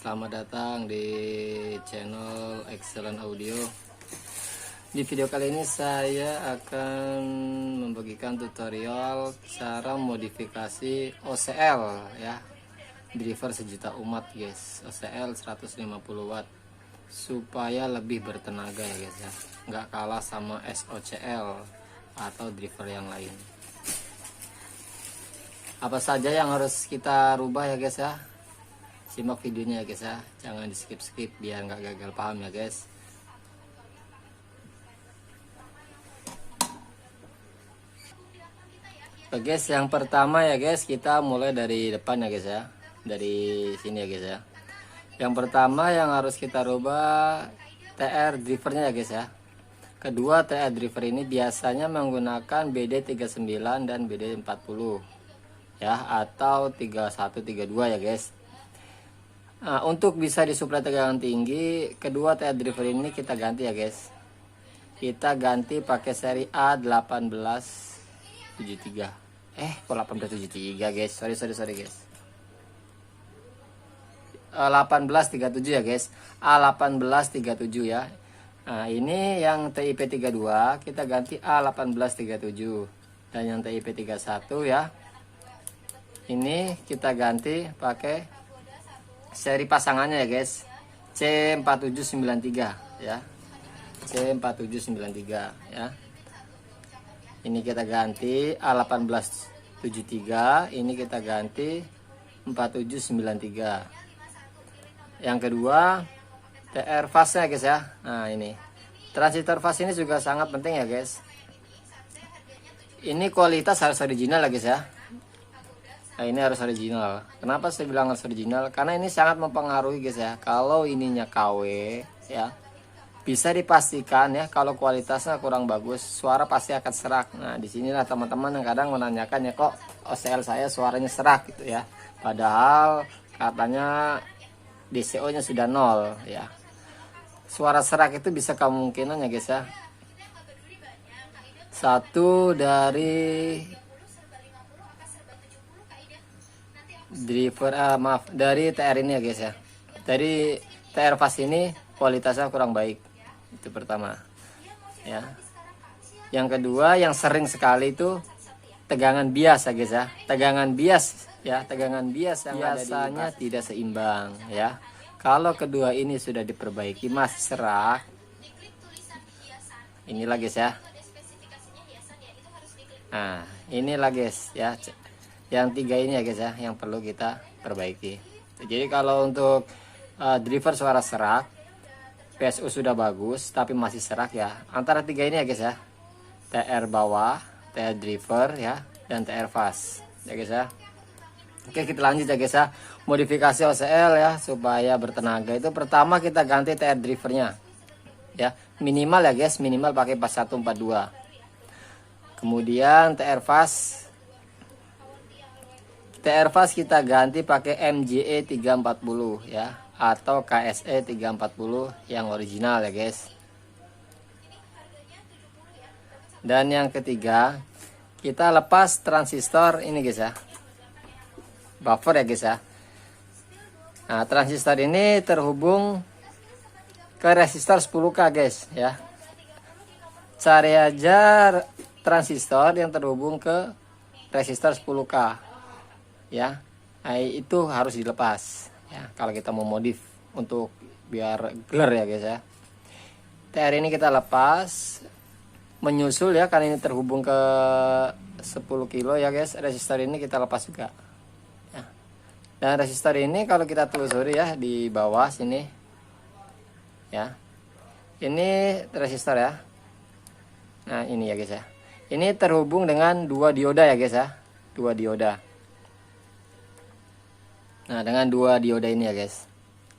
selamat datang di channel Excellent Audio. Di video kali ini saya akan membagikan tutorial cara modifikasi OCL ya, driver sejuta umat guys, OCL 150 watt supaya lebih bertenaga ya guys ya, nggak kalah sama SOCL atau driver yang lain. Apa saja yang harus kita rubah ya guys ya, simak videonya ya guys ya, jangan di skip biar nggak gagal paham ya guys. Oke guys, yang pertama ya guys, kita mulai dari depan ya guys ya, dari sini ya guys ya. Yang pertama yang harus kita rubah TR drivernya ya guys ya. Kedua, TR driver ini biasanya menggunakan BD39 dan BD40 ya, atau 3132 ya guys. Nah, untuk bisa disuplai tegangan tinggi, kedua TR driver ini kita ganti ya guys. Kita ganti pakai seri A1873. Kok 1873 guys? Sorry guys. 1837 ya guys. A1837 ya. Nah, ini yang TIP 32 kita ganti A1837, dan yang TIP 31 ya, ini kita ganti pakai seri pasangannya ya guys, C4793 ya, C4793 ya. Ini kita ganti A1873, ini kita ganti 4793. Yang kedua TR fase ya guys ya. Nah, ini transistor fase ini juga sangat penting ya guys. Ini kualitas harus original ya guys ya. Nah, ini harus original. Kenapa saya bilang harus original? Karena ini sangat mempengaruhi guys ya. Kalau ininya KW ya, bisa dipastikan ya kalau kualitasnya kurang bagus, suara pasti akan serak. Nah, disinilah teman-teman yang kadang menanyakan ya, kok OCL saya suaranya serak gitu ya. Padahal katanya DCO-nya sudah 0 ya. Suara serak itu bisa kemungkinan ya guys ya. Satu dari driver dari TR ini ya guys ya, dari TR fast ini kualitasnya kurang baik, itu pertama ya. Yang kedua yang sering sekali itu tegangan bias ya guys ya, tegangan bias ya, tegangan bias yang biasanya tidak seimbang ya. Kalau kedua ini sudah diperbaiki masih serak, inilah guys ya. Nah, inilah guys ya, yang tiga ini ya guys ya, yang perlu kita perbaiki. Jadi kalau untuk driver suara serak, PSU sudah bagus tapi masih serak ya, antara tiga ini ya guys ya, TR bawah, TR driver ya, dan TR fast ya guys ya. Oke, kita lanjut ya guys ya, modifikasi OCL ya supaya bertenaga. Itu pertama kita ganti TR drivernya ya, minimal ya guys, minimal pakai 4142. Kemudian TR fast kita ganti pakai MJE 340 ya, atau KSE 340 yang original ya guys. Dan yang ketiga, kita lepas transistor ini guys ya, buffer ya guys ya. Nah, transistor ini terhubung ke resistor 10K guys ya. Cari aja transistor yang terhubung ke resistor 10K ya. Nah, itu harus dilepas ya kalau kita mau modif untuk biar gelar ya guys ya. TR ini kita lepas, menyusul ya, karena ini terhubung ke 10 kilo ya guys. Resistor ini kita lepas juga ya. Dan resistor ini kalau kita telusuri ya di bawah sini ya, ini resistor ya. Nah, ini ya guys ya, ini terhubung dengan dua dioda ya guys ya, dua dioda. Nah, dengan dua dioda ini ya guys,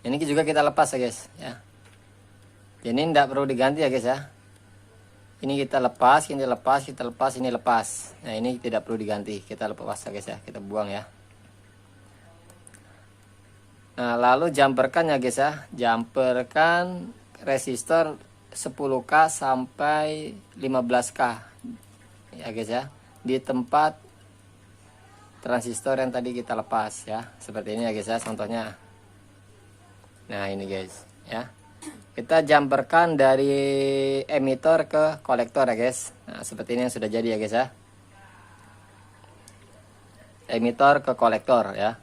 ini juga kita lepas ya guys ya. Jadi ini tidak perlu diganti ya guys ya. Ini kita lepas, ini lepas, kita lepas, ini lepas. Nah, ini tidak perlu diganti, kita lepas ya guys ya, kita buang ya. Nah, lalu jumperkan ya guys ya, jumperkan resistor 10K sampai 15K ya guys ya, di tempat transistor yang tadi kita lepas ya, seperti ini ya guys ya contohnya. Nah ini guys ya, kita jumperkan dari emitor ke kolektor ya guys. Nah seperti ini yang sudah jadi ya guys ya, emitor ke kolektor ya,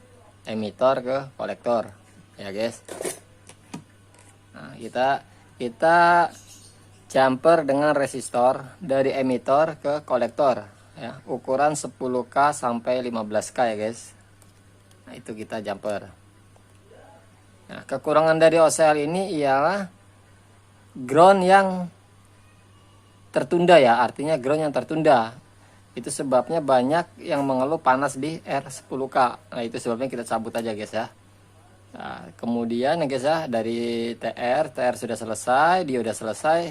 emitor ke kolektor ya guys. Nah kita jumper dengan resistor dari emitor ke kolektor ya, ukuran 10K sampai 15K ya guys. Nah itu kita jumper. Nah kekurangan dari OCL ini ialah ground yang tertunda ya, artinya ground yang tertunda. Itu sebabnya banyak yang mengeluh panas di R10K. Nah itu sebabnya kita cabut aja guys ya. Nah, kemudian ya guys ya, dari TR sudah selesai, dia udah selesai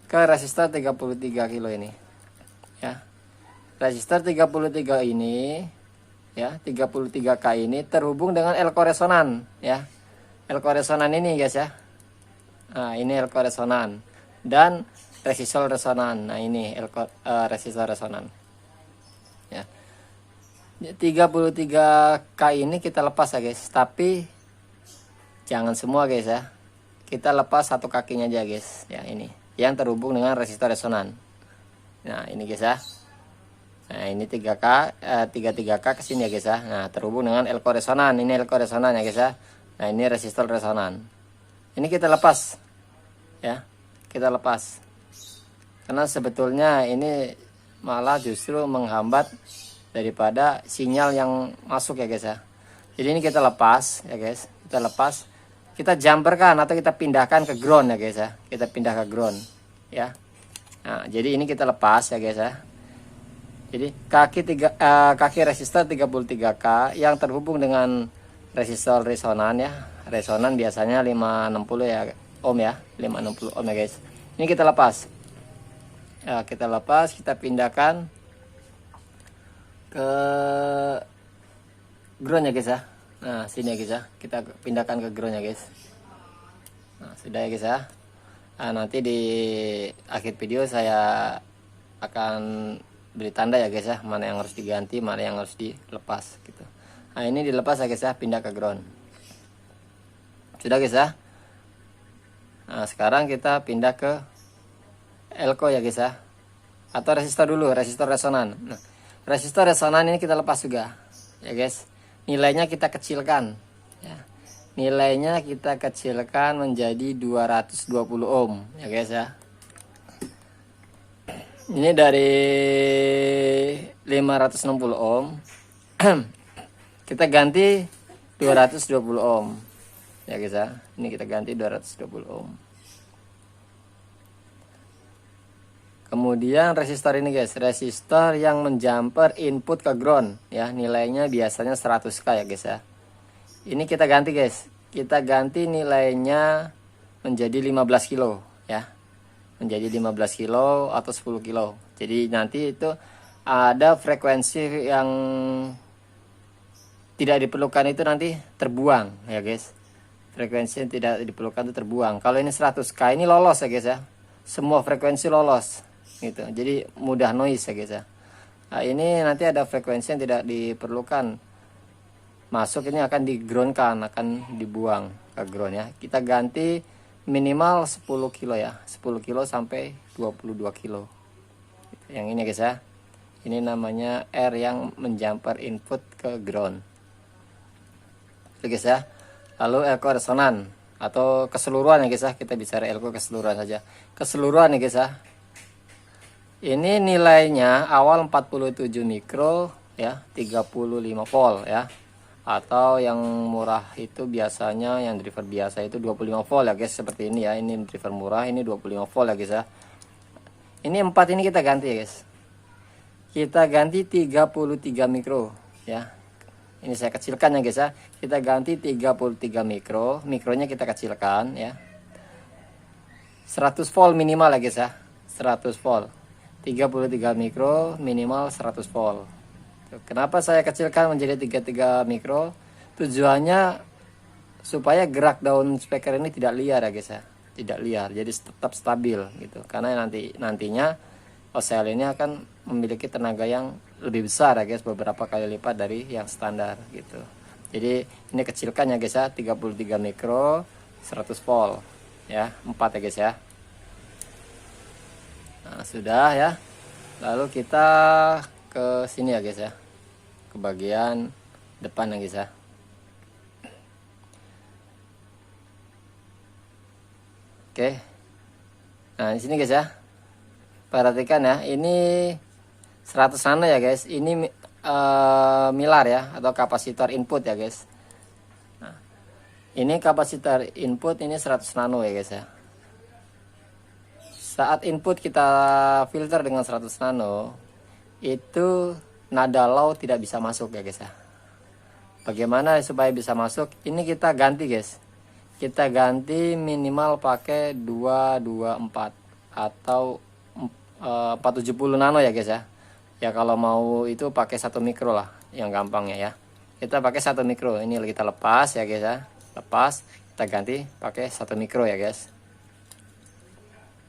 ke resistor 33 kilo ini ya. Resistor 33 ini ya, 33K ini terhubung dengan elko resonan ya. Elko resonan ini guys ya. Nah ini elko resonan dan resistor resonan. Nah ini elko resistor resonan ya. 33K ini kita lepas ya guys, tapi jangan semua guys ya. Kita lepas satu kakinya aja guys ya, ini yang terhubung dengan resistor resonan. Nah ini guys ya. Nah ini 3K 33K ke sini ya guys ya. Nah terhubung dengan elko resonan. Ini elko resonan ya guys ya. Nah ini resistor resonan. Ini kita lepas ya. Kita lepas. Karena sebetulnya ini malah justru menghambat daripada sinyal yang masuk ya guys ya. Jadi ini kita lepas ya guys. Kita lepas. Kita jumperkan atau kita pindahkan ke ground ya guys ya. Kita pindah ke ground ya. Nah, jadi ini kita lepas ya guys ya. Jadi kaki resistor 33K yang terhubung dengan resistor resonan ya. Resonan biasanya 560 ya ohm ya, 560 ohm ya guys. Ini kita lepas. Ya, kita lepas, kita pindahkan ke ground ya guys ya. Nah sini ya guys ya, kita pindahkan ke ground ya guys. Nah sudah ya guys ya. Nah, nanti di akhir video saya akan beri tanda ya guys ya, mana yang harus diganti, mana yang harus dilepas gitu. Nah ini dilepas ya guys ya, pindah ke ground. Sudah guys ya. Nah sekarang kita pindah ke elko ya guys ya, atau resistor dulu, resistor resonan. Nah, resistor resonan ini kita lepas juga ya guys. Nilainya kita kecilkan ya. Nilainya kita kecilkan menjadi 220 ohm ya guys ya. Ini dari 560 ohm kita ganti 220 ohm ya guys ya. Ini kita ganti 220 ohm. Kemudian resistor ini guys, resistor yang menjumper input ke ground ya, nilainya biasanya 100K ya guys ya. Ini kita ganti guys, kita ganti nilainya menjadi 15 kilo ya, menjadi 15 kilo atau 10 kilo. Jadi nanti itu ada frekuensi yang tidak diperlukan itu nanti terbuang ya guys. Frekuensi yang tidak diperlukan itu terbuang. Kalau ini 100K ini lolos ya guys ya, semua frekuensi lolos gitu, jadi mudah noise ya guys ya. Nah, ini nanti ada frekuensi yang tidak diperlukan masuk, ini akan di groundkan, akan dibuang ke ground ya. Kita ganti minimal 10 kilo ya, 10 kilo sampai 22 kilo yang ini guys ya. Ini namanya R yang menjumper input ke ground oke guys ya. Lalu elko resonan atau keseluruhan ya guys ya, kita bicara elko keseluruhan saja, keseluruhan ya guys ya. Ini nilainya awal 47 mikro ya, 35 volt ya. Atau yang murah itu biasanya, yang driver biasa itu 25 volt ya guys, seperti ini ya. Ini driver murah, ini 25 volt ya guys ya. Ini 4 ini kita ganti ya guys. Kita ganti 33 mikro ya. Ini saya kecilkan ya guys ya. Kita ganti 33 mikro, mikronya kita kecilkan ya. 100 volt minimal ya guys ya. 100 volt. 33 mikro minimal 100 volt. Kenapa saya kecilkan menjadi 33 mikro? Tujuannya supaya gerak daun speaker ini tidak liar ya guys ya. Tidak liar, jadi tetap stabil gitu. Karena nantinya OCL ini akan memiliki tenaga yang lebih besar ya guys, beberapa kali lipat dari yang standar gitu. Jadi ini kecilkan ya guys ya, 33 mikro 100 volt ya, 4 ya guys ya. Nah, sudah ya. Lalu kita ke sini ya guys ya, ke bagian depan ya guys ya. Oke. Nah, di sini guys ya. Perhatikan ya, ini 100 nano ya guys. Ini milar ya, atau kapasitor input ya guys. Nah, ini kapasitor input, ini 100 nano ya guys ya. Saat input kita filter dengan 100 nano, itu nada low tidak bisa masuk ya guys ya. Bagaimana supaya bisa masuk? Ini kita ganti guys. Kita ganti minimal pakai 224 atau 470 nano ya guys ya. Ya kalau mau itu pakai 1 mikro lah, yang gampangnya ya. Kita pakai 1 mikro. Ini kita lepas ya guys ya. Lepas, kita ganti pakai 1 mikro ya guys.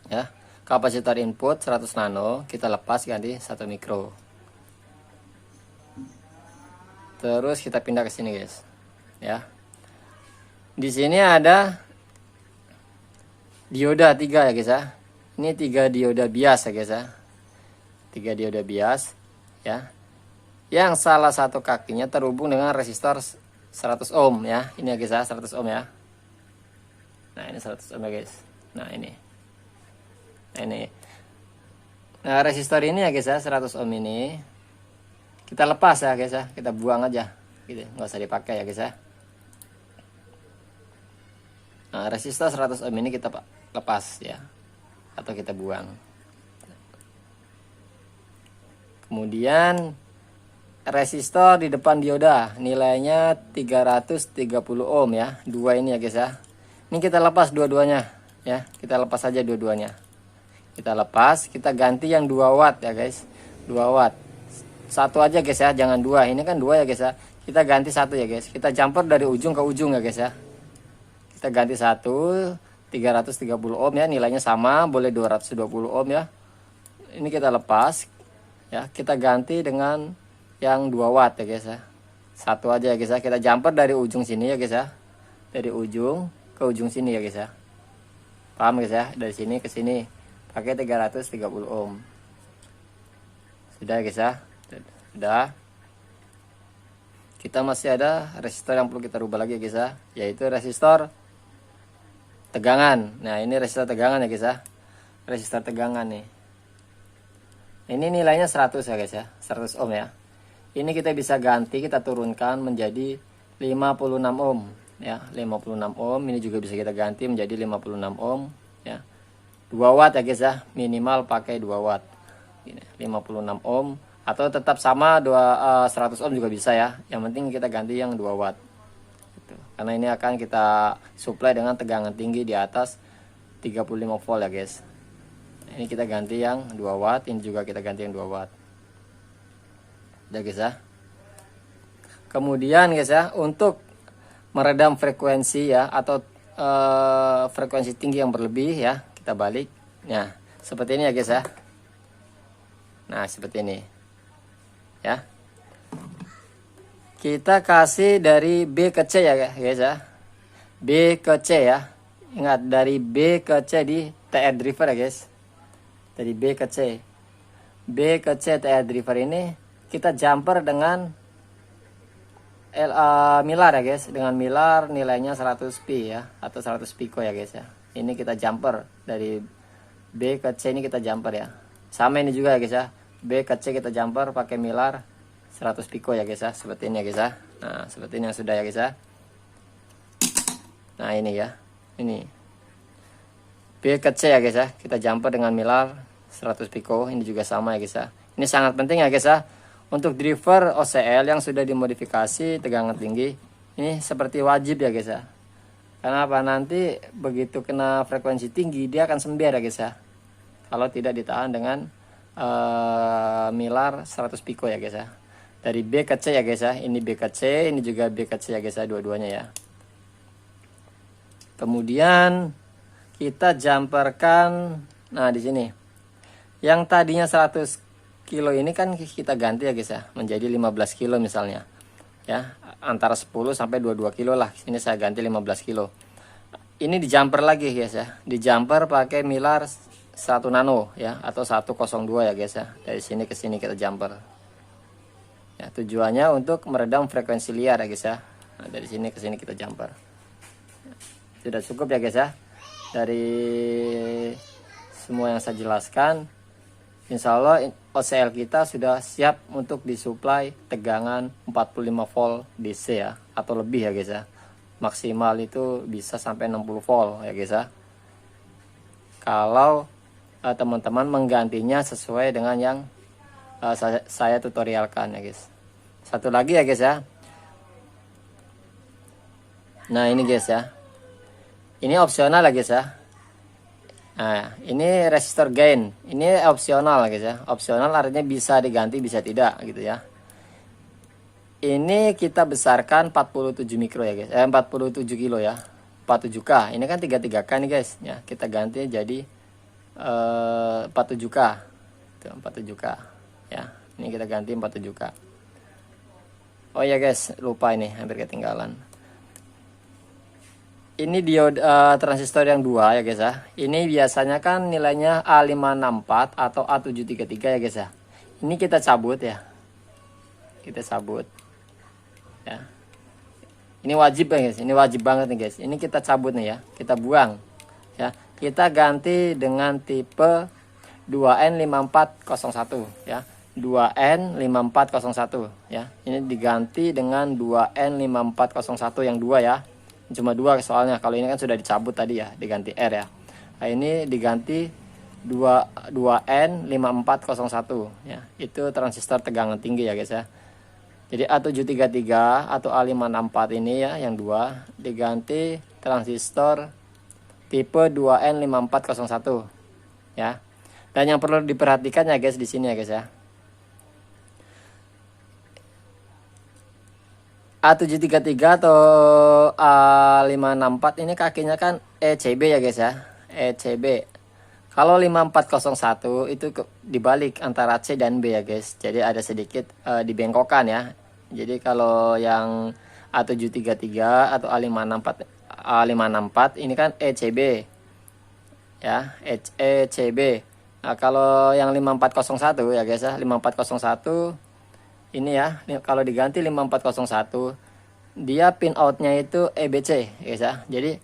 Ya. Kapasitor input 100 nano, kita lepas ganti 1 mikro. Terus kita pindah ke sini guys. Ya. Di sini ada dioda 3 ya guys ya. Ini 3 dioda bias ya guys ya. 3 dioda bias ya, yang salah satu kakinya terhubung dengan resistor 100 ohm ya. Ini ya guys ya, 100 ohm ya. Nah ini 100 ohm ya guys. Nah ini nah resistor ini ya guys ya, 100 ohm ini kita lepas ya guys ya, kita buang aja gitu, nggak usah dipakai ya guys ya. Nah resistor 100 ohm ini kita lepas ya, atau kita buang. Kemudian resistor di depan dioda nilainya 330 ohm ya, 2 ini ya guys ya. Ini kita lepas dua-duanya ya, kita lepas aja dua-duanya. Kita lepas, kita ganti yang 2 watt ya guys. 2 watt. Satu aja guys ya, jangan 2. Ini kan 2 ya guys ya. Kita ganti 1 ya guys. Kita jumper dari ujung ke ujung ya guys ya. Kita ganti 1, 330 ohm ya, nilainya sama, boleh 220 ohm ya. Ini kita lepas. Ya, kita ganti dengan yang 2 watt ya guys ya. Satu aja ya guys ya. Kita jumper dari ujung sini ya guys ya. Dari ujung ke ujung sini ya guys ya. Paham guys ya? Dari sini ke sini pakai 330 ohm. Sudah ya guys ya. Sudah. Kita masih ada resistor yang perlu kita rubah lagi ya guys ya, yaitu resistor tegangan. Nah, ini resistor tegangan ya guys ya. Resistor tegangan nih. Ini nilainya 100 ya guys ya, 100 ohm ya. Ini kita bisa ganti, kita turunkan menjadi 56 ohm ya, 56 ohm. Ini juga bisa kita ganti menjadi 56 ohm ya. 2 watt ya guys ya, minimal pakai 2 watt. Ini 56 ohm atau tetap sama 100 ohm juga bisa ya. Yang penting kita ganti yang 2 watt. Gitu. Karena ini akan kita supply dengan tegangan tinggi di atas 35 volt ya guys. Ini kita ganti yang 2 watt, ini juga kita ganti yang 2 watt. Udah guys ya. Kemudian guys ya, untuk meredam frekuensi ya, atau frekuensi tinggi yang berlebih ya, kita balik. Nah, seperti ini ya guys ya. Nah, seperti ini. Ya. Kita kasih dari B ke C ya guys ya. B ke C ya. Ingat, dari B ke C di TR driver ya guys. Dari B ke C. B ke C TR driver ini kita jumper dengan milar ya guys. Dengan milar nilainya 100 pi ya, atau 100 pico ya guys ya. Ini kita jumper dari B ke C, ini kita jumper ya. Sama ini juga ya guys ya. B ke C kita jumper pakai milar 100 pico ya guys ya. Seperti ini ya guys ya. Nah, seperti ini yang sudah ya guys ya. Nah, ini ya. Ini B ke C ya guys ya, kita jumper dengan milar 100 pico. Ini juga sama ya guys ya. Ini sangat penting ya guys ya, untuk driver OCL yang sudah dimodifikasi tegangan tinggi. Ini seperti wajib ya guys ya. Karena apa, nanti begitu kena frekuensi tinggi dia akan sember ya guys ya, kalau tidak ditahan dengan milar 100 pico ya guys ya. Dari B ke C ya guys ya. Ini B ke C, ini juga B ke C ya guys ya, dua-duanya ya. Kemudian kita jumperkan, nah di sini yang tadinya 100 kilo ini kan kita ganti ya guys ya, menjadi 15 kilo misalnya. ya, antara 10 sampai 22 kilo lah. Ini saya ganti 15 kilo. Ini di jumper lagi guys ya, di jumper pakai Mylar 1 nano ya, atau 102 ya guys ya. Dari sini ke sini kita jumper ya, tujuannya untuk meredam frekuensi liar ya guys ya. Nah, dari sini ke sini kita jumper. Sudah cukup ya guys ya, dari semua yang saya jelaskan. Insya Allah OCL kita sudah siap untuk disuplai tegangan 45 volt DC ya, atau lebih ya guys ya. Maksimal itu bisa sampai 60 volt ya guys ya, kalau teman-teman menggantinya sesuai dengan yang saya tutorialkan ya guys. Satu lagi ya guys ya, nah ini guys ya, ini opsional ya guys ya. Nah, ini resistor gain, ini opsional guys ya. Opsional artinya bisa diganti, bisa tidak gitu ya. Ini kita besarkan 47 mikro ya guys. 47 kilo ya. 47K. Ini kan 33K nih guys ya. Kita ganti jadi 47K. Tuh, 47K ya. Ini kita ganti 47K. Oh ya guys, lupa ini, hampir ketinggalan. Ini diode transistor yang 2 ya guys ya. Ini biasanya kan nilainya A564 atau A733 ya guys ya. Ini kita cabut ya. Kita cabut. Ya. Ini wajib ya guys. Ini wajib banget nih guys. Ini kita cabut nih ya. Kita buang. Ya. Kita ganti dengan tipe 2N5401 ya. 2N5401 ya. Ini diganti dengan 2N5401 yang 2 ya. Cuma 2 soalnya, kalau ini kan sudah dicabut tadi ya, diganti R ya. Nah, ini diganti 2N5401 ya. Itu transistor tegangan tinggi ya guys ya. Jadi A733 atau A564 ini ya, yang 2 diganti transistor tipe 2N5401 ya. Dan yang perlu diperhatikan ya guys di sini ya guys ya. A733 atau A564 ini kakinya kan ECB ya guys ya, ECB. Kalau 5401 itu dibalik antara C dan B ya guys, jadi ada sedikit dibengkokkan ya. Jadi kalau yang A733 atau A564 ini kan ECB ya, ECB. Nah, kalau yang 5401 ya guys ya, 5401 ini ya, kalau diganti 5401 dia pin outnya itu EBC guys ya. Jadi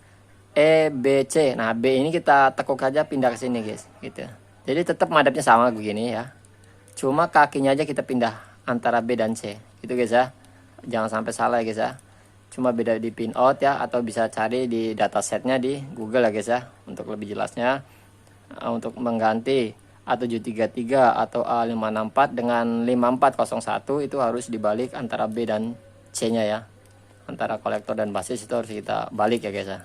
EBC. Nah, B ini kita tekuk aja pindah ke sini guys gitu. Jadi tetap madepnya sama begini ya. Cuma kakinya aja kita pindah antara B dan C. Gitu guys ya. Jangan sampai salah ya guys ya. Cuma beda di pin out ya, atau bisa cari di datasetnya di Google ya guys ya untuk lebih jelasnya. Untuk mengganti A733 atau A564 dengan 5401 itu harus dibalik antara B dan C nya ya. Antara kolektor dan basis itu harus kita balik ya guys ya.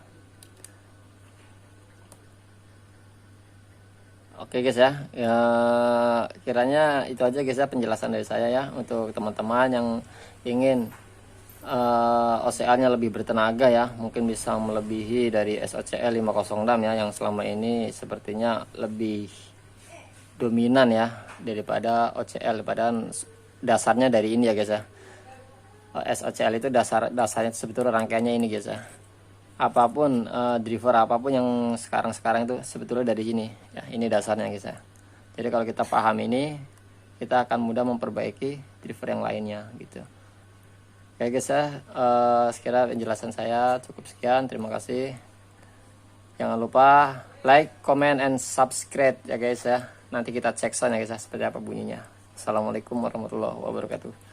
Oke guys ya, kiranya itu aja guys ya penjelasan dari saya ya, untuk teman-teman yang ingin OCL nya lebih bertenaga ya, mungkin bisa melebihi dari SOCL 506 ya, yang selama ini sepertinya lebih dominan ya daripada OCL, padahal dasarnya dari ini ya guys ya. SOCL itu dasarnya sebetulnya rangkaiannya ini guys ya. Apapun driver apapun yang sekarang itu sebetulnya dari sini ya, ini dasarnya guys ya. Jadi kalau kita paham ini, kita akan mudah memperbaiki driver yang lainnya gitu. Oke guys ya, sekira penjelasan saya cukup sekian, terima kasih. Jangan lupa like, comment, and subscribe ya guys ya. Nanti kita cek sound ya guys ya, seperti apa bunyinya. Assalamualaikum warahmatullahi wabarakatuh.